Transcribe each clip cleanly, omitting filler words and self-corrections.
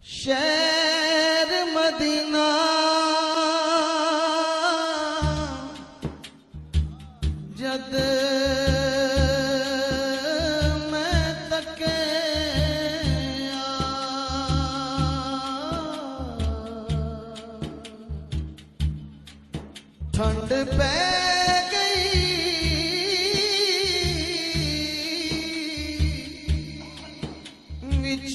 शहर मदीना जद मैं तके ठंड पै गई विच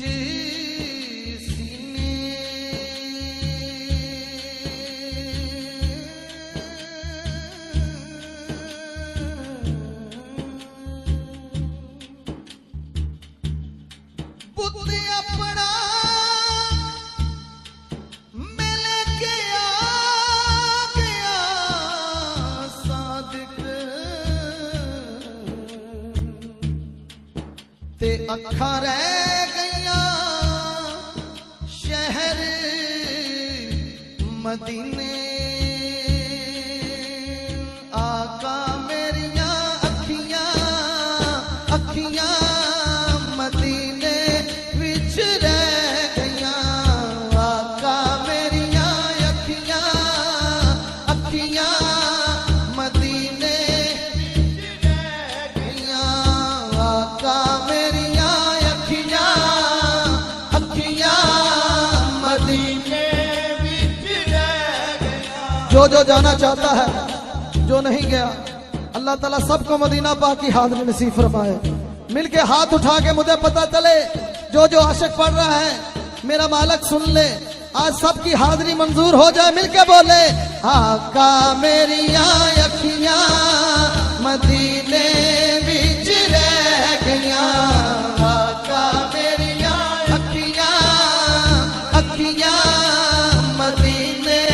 ते अखा रह गईया शहर मदीने आका मेरिया अखियां अखियां मदीने विच रह गईया आका मेरिया अखियां अखियां मदीने विच रह गईया आका जो जाना चाहता है जो नहीं गया अल्लाह ताला सबको मदीना पाक की हाज़िरी नसीब फरमाए। मिलके हाथ उठा के मुझे पता चले जो आशिक पढ़ रहा है मेरा मालिक सुन ले आज सबकी हाज़िरी मंजूर हो जाए। मिलके बोले आका मेरी अखियां मदीने विच रह गईया आका मेरी अखियां अखियां मदीने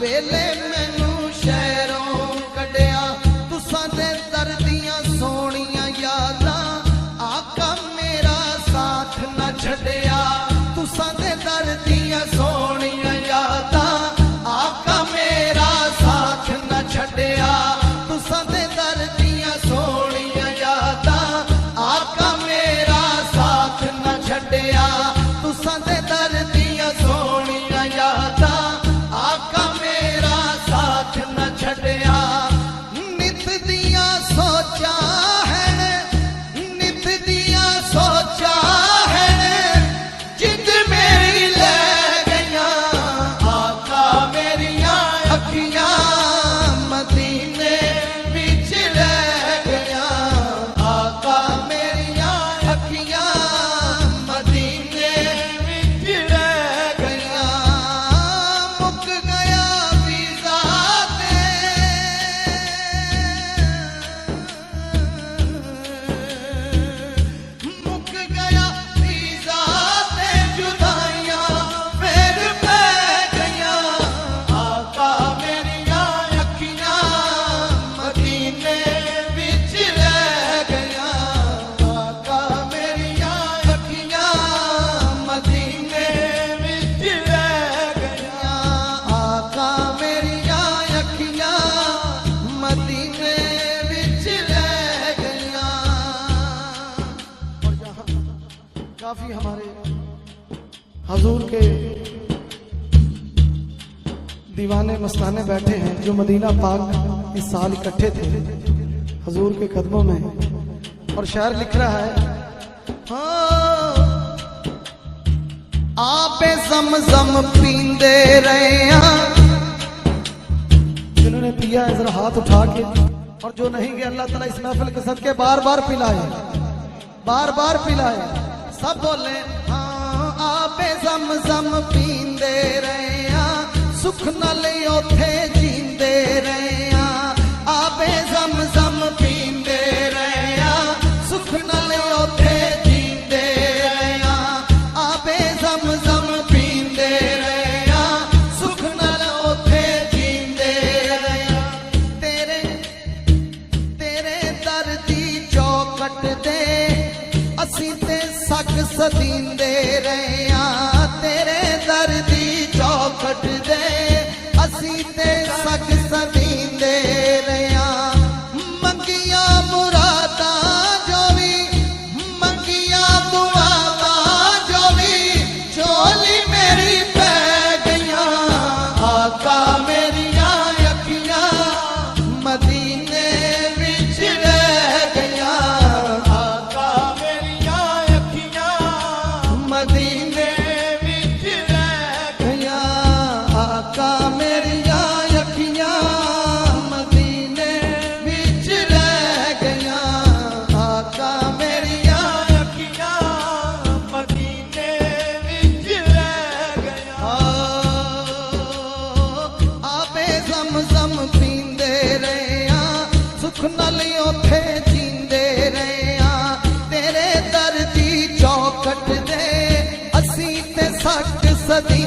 वेले मैनू शहरों कढ़िया तुसां दे दर दियां सोहणियां यादां आका मेरा साथ न छड्डिया तुसां दे दर दियां सोहणियां यादां आका मेरा साथ न छड्डिया तुसां दे दर दियां सोहणियां यादां आका मेरा साथ न छड्डिया तुसां दे दर दियां सोहणियां यादां आका छड़ काफी हमारे हजूर के दीवाने मस्ताने बैठे हैं जो मदीना पाक इस साल इकट्ठे थे हजूर के कदमों में, और शायर लिख रहा है हाँ, आपे ज़म-ज़म पींदे रहे, जिन्होंने पिया है जरा हाथ उठा के, और जो नहीं गए अल्लाह ताला इस महफिल के सदके बार बार पिलाए, बार बार पिलाए। सब बोले हाँ, आपे ज़म-ज़म पींदे रहे, सुख नाल ओथे जींदे रहे, आपे ज़म-ज़म पींदे रहे, सुख नाल ओथे जींदे रहे, आपे ज़म-ज़म पींदे रहे, सुख नाल ओथे जींदे रहे। तेरे तेरे दर दी चौकट दे असीं ते सग सदींदे रहे, तेरे दर दी चौकट दे असीं ते सग सदींदे रहे, मंगिया मुरादा जो भी, मंगिया मुरादा जो भी, झोली मेरी पै गईयां, आका मेरिया अखियां मदीने विच रह गईयां, आका मेरिया अखियां मदीने विच रह गईयां, आका मेरिया अखियां मदीने विच रह गईयां, आका मेरिया अखियां मदीने विच रह गईयां। आपे ज़म-ज़म पींदे रहे, सुख नाल ओथे जींदे रहे, तेरे दर दी चौकट दे असीं ते सग सदी